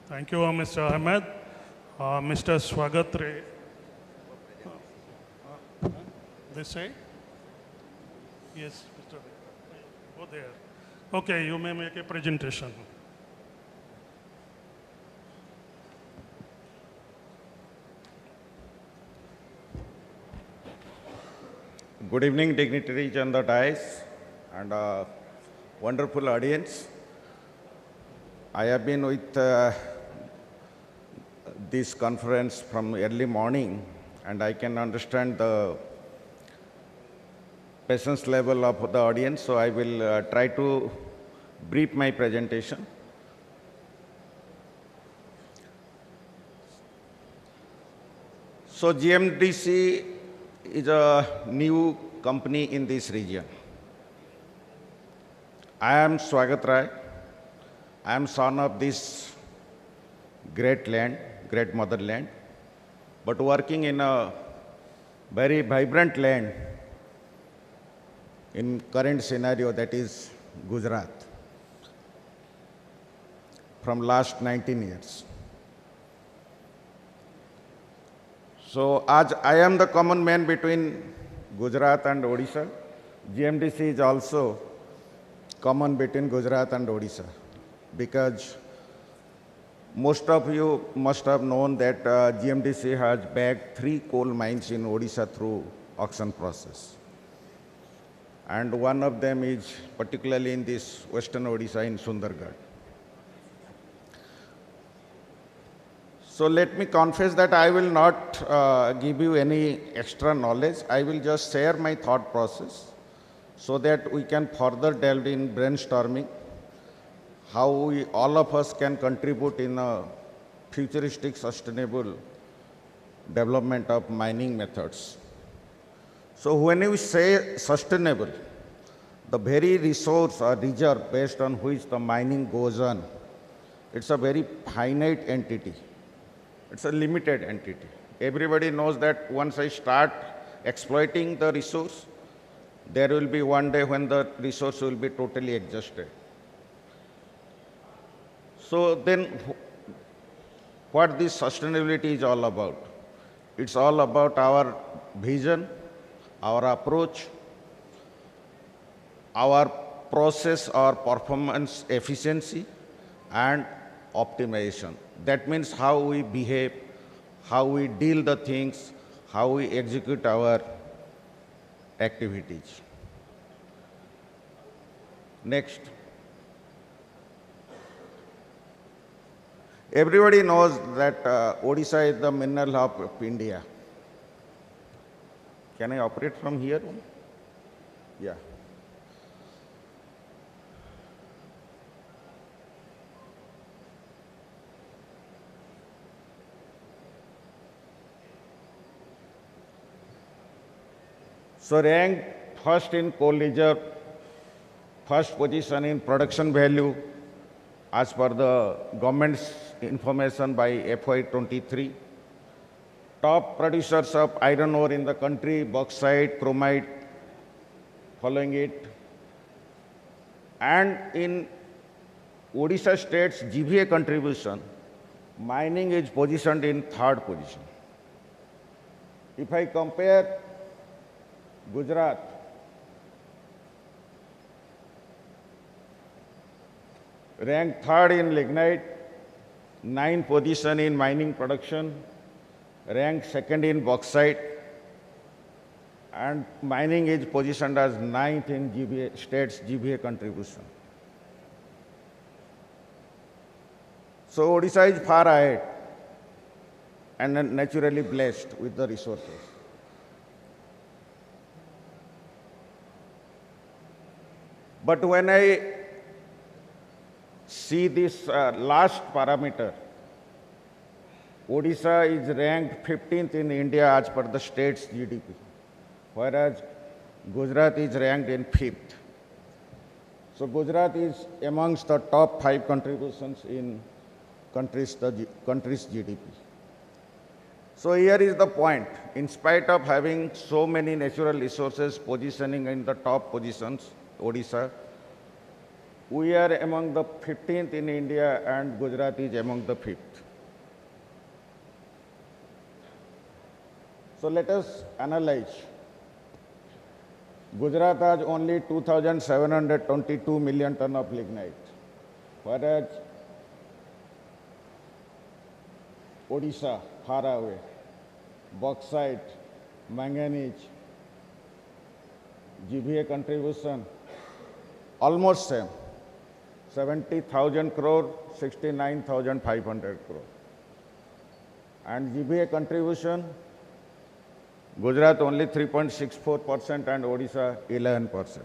Thank you, Mr. Ahmed. Mr. Swagat, this side? Yes, Mr. Go there. Okay, you may make a presentation. Good evening, dignitaries on the dais and wonderful audience. I have been with this conference from early morning, and I can understand the patience level of the audience, so I will try to brief my presentation. So GMDC is a new company in this region. I am Swagat Rai. I am son of this great land, great motherland, but working in a very vibrant land in current scenario, that is Gujarat, from last 19 years. So as I am the common man between Gujarat and Odisha, GMDC is also common between Gujarat and Odisha, because most of you must have known that GMDC has bagged 3 coal mines in Odisha through auction process. And one of them is particularly in this western Odisha in Sundargarh. So let me confess that I will not give you any extra knowledge. I will just share my thought process so that we can further delve in brainstorming how all of us can contribute in a futuristic, sustainable development of mining methods. So when we say sustainable, the very resource or reserve based on which the mining goes on, it's a very finite entity. It's a limited entity. Everybody knows that once I start exploiting the resource, there will be one day when the resource will be totally exhausted. So then what this sustainability is all about? It's all about our vision, our approach, our process or performance efficiency and optimization. That means how we behave, how we deal the things, how we execute our activities. Next. Everybody knows that Odisha is the mineral hub of India. Can I operate from here? Yeah. So ranked first in coal reserve, first position in production value as per the government's information by FY23. Top producers of iron ore in the country, bauxite, chromite, following it. And in Odisha state's GVA contribution, mining is positioned in 3rd position. If I compare Gujarat, ranked 3rd in lignite, 9th position in mining production, ranked 2nd in bauxite, and mining is positioned as 9th in GVA, state's GVA contribution. So Odisha is far ahead and naturally blessed with the resources. But when I see this last parameter, Odisha is ranked 15th in India as per the state's GDP, whereas Gujarat is ranked in 5th. So Gujarat is amongst the top 5 contributions in country's GDP. So here is the point. In spite of having so many natural resources positioning in the top positions, Odisha, We are among the 15th in India and Gujarat is among the 5th. So let us analyze. Gujarat has only 2,722 million ton of lignite, whereas Odisha, far away, bauxite, manganese, GVA contribution, almost same, 70,000 crore, 69,500 crore. And GVA contribution, Gujarat only 3.64% and Odisha 11%.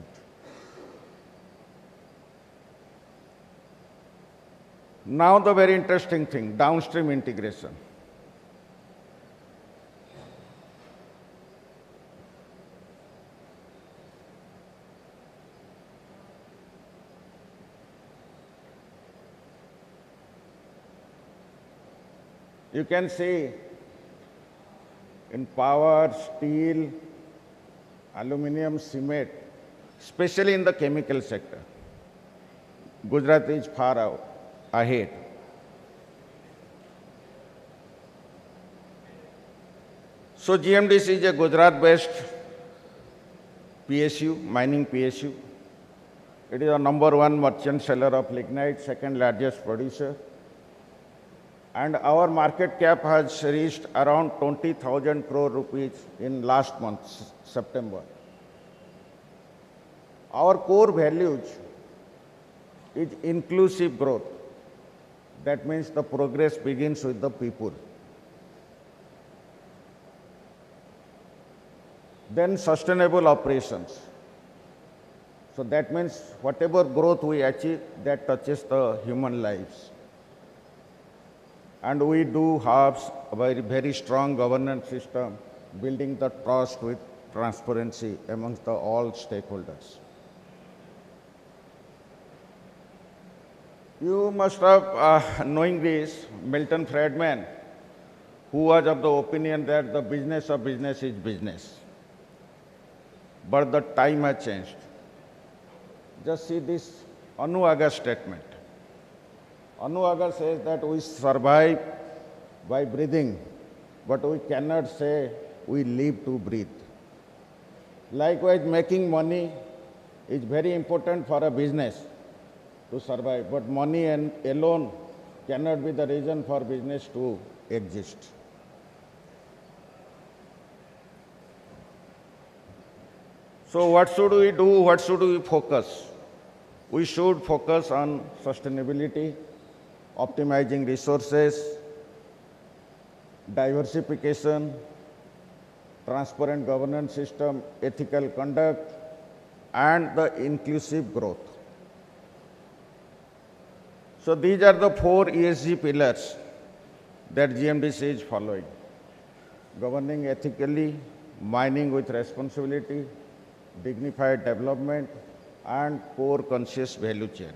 Now the very interesting thing, downstream integration. You can see in power, steel, aluminum, cement, especially in the chemical sector, Gujarat is far ahead. So GMDC is a Gujarat-based PSU, mining PSU. It is the #1 merchant seller of lignite, second largest producer. And our market cap has reached around 20,000 crore rupees in last month, September. Our core values is inclusive growth. That means the progress begins with the people. Then sustainable operations. So that means whatever growth we achieve, that touches the human lives. And we do have a very strong governance system, building the trust with transparency amongst all stakeholders. You must have, knowing this, Milton Friedman, who was of the opinion that the business of business is business. But the time has changed. Just see this Anu Aga statement. Anu Aga says that we survive by breathing, but we cannot say we live to breathe. Likewise, making money is very important for a business to survive, but money alone cannot be the reason for business to exist. So what should we do? What should we focus? We should focus on sustainability, optimizing resources, diversification, transparent governance system, ethical conduct, and the inclusive growth. So these are the 4 ESG pillars that GMDC is following. Governing ethically, mining with responsibility, dignified development, and core conscious value chain.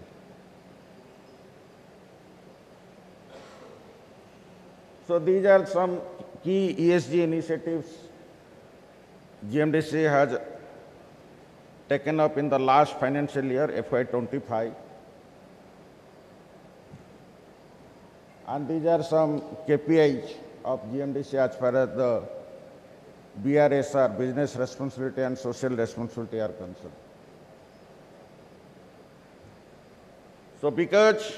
So these are some key ESG initiatives GMDC has taken up in the last financial year, FY25. And these are some KPIs of GMDC as far as the BRSR, business responsibility and social responsibility, are concerned. So because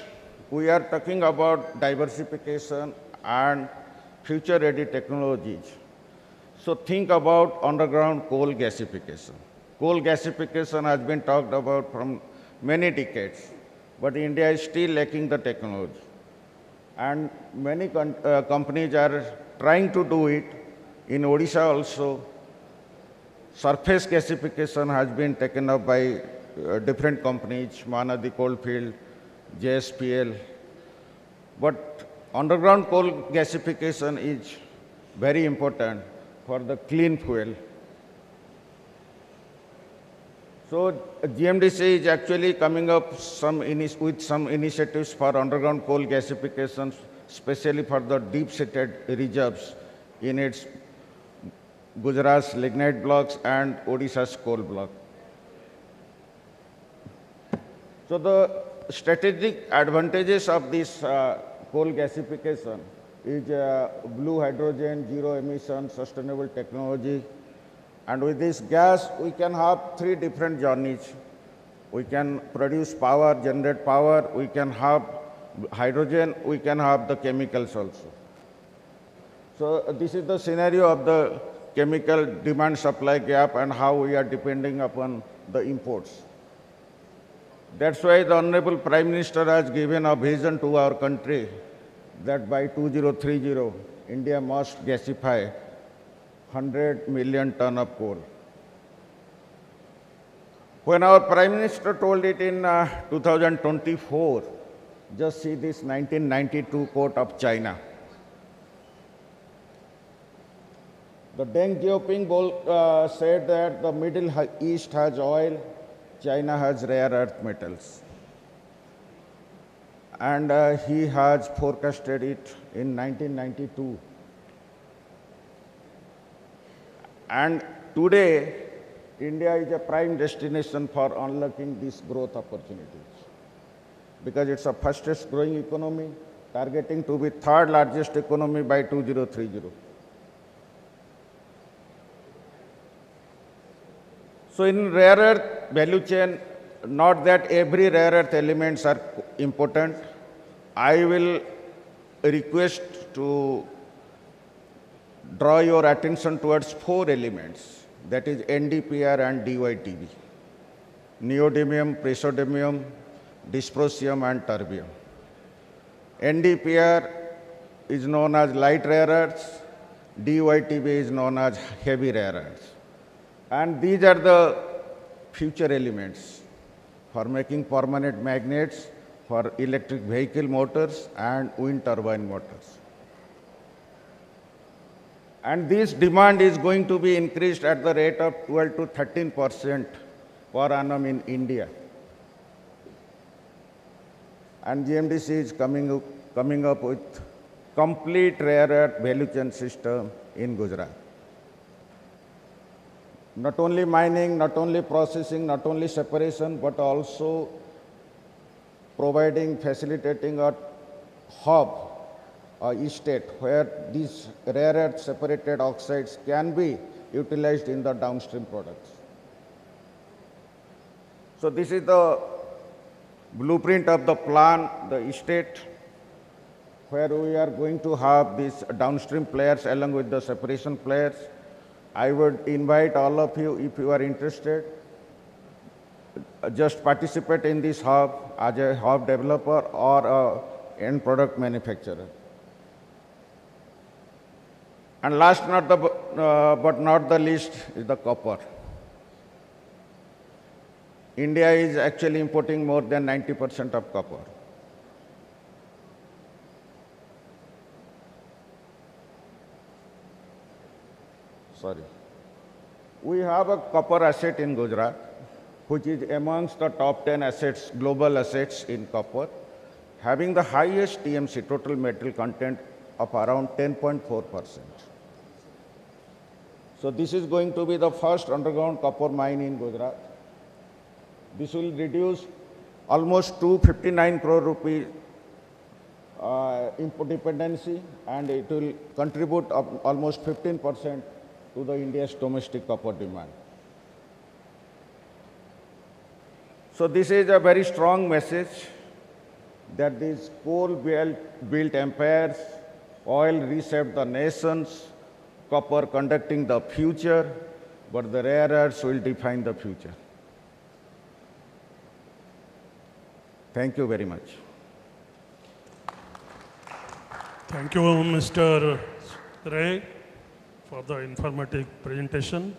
we are talking about diversification and future-ready technologies, so think about underground coal gasification. Coal gasification has been talked about from many decades, but India is still lacking the technology. And many companies are trying to do it. In Odisha also, surface gasification has been taken up by different companies, Mahanadi Coalfield, JSPL. But underground coal gasification is very important for the clean fuel. So GMDC is actually coming up with some initiatives for underground coal gasification, especially for the deep-seated reserves in its Gujarat's lignite blocks and Odisha's coal block. So the strategic advantages of this coal gasification is blue hydrogen, zero emission, sustainable technology. And with this gas, we can have three different journeys. We can produce power, generate power, we can have hydrogen, we can have the chemicals also. So this is the scenario of the chemical demand supply gap and how we are depending upon the imports. That's why the Honorable Prime Minister has given a vision to our country that by 2030, India must gasify 100 million ton of coal. When our Prime Minister told it in 2024, just see this 1992 quote of China. The Deng Xiaoping said that the Middle East has oil, China has rare earth metals. And he has forecasted it in 1992. And today, India is a prime destination for unlocking these growth opportunities because it's the fastest growing economy, targeting to be third largest economy by 2030. So in rare earth value chain, not that every rare earth elements are important. I will request to draw your attention towards four elements, that is NdPr and DyTb, neodymium, praseodymium, dysprosium and terbium. NdPr is known as light rare earths, DyTb is known as heavy rare earths. And these are the future elements for making permanent magnets for electric vehicle motors and wind turbine motors. And this demand is going to be increased at the rate of 12 to 13% per annum in India. And GMDC is coming up with complete rare earth value chain system in Gujarat. Not only mining, not only processing, not only separation, but also providing, facilitating a hub, a estate where these rare earth separated oxides can be utilized in the downstream products. So this is the blueprint of the plan, the estate, where we are going to have these downstream players along with the separation players. I would invite all of you, if you are interested, just participate in this hub as a hub developer or an end product manufacturer. And last but not the least is the copper. India is actually importing more than 90% of copper. Sorry. We have a copper asset in Gujarat, which is amongst the top 10 assets, global assets in copper, having the highest TMC, total metal content, of around 10.4%. So this is going to be the first underground copper mine in Gujarat. This will reduce almost 259 crore rupee import dependency, and it will contribute almost 15% to the India's domestic copper demand. So this is a very strong message that these coal-built empires, oil reshaped the nations, copper conducting the future, but the rare earths will define the future. Thank you very much. Thank you, Mr. Ray, for the informative presentation.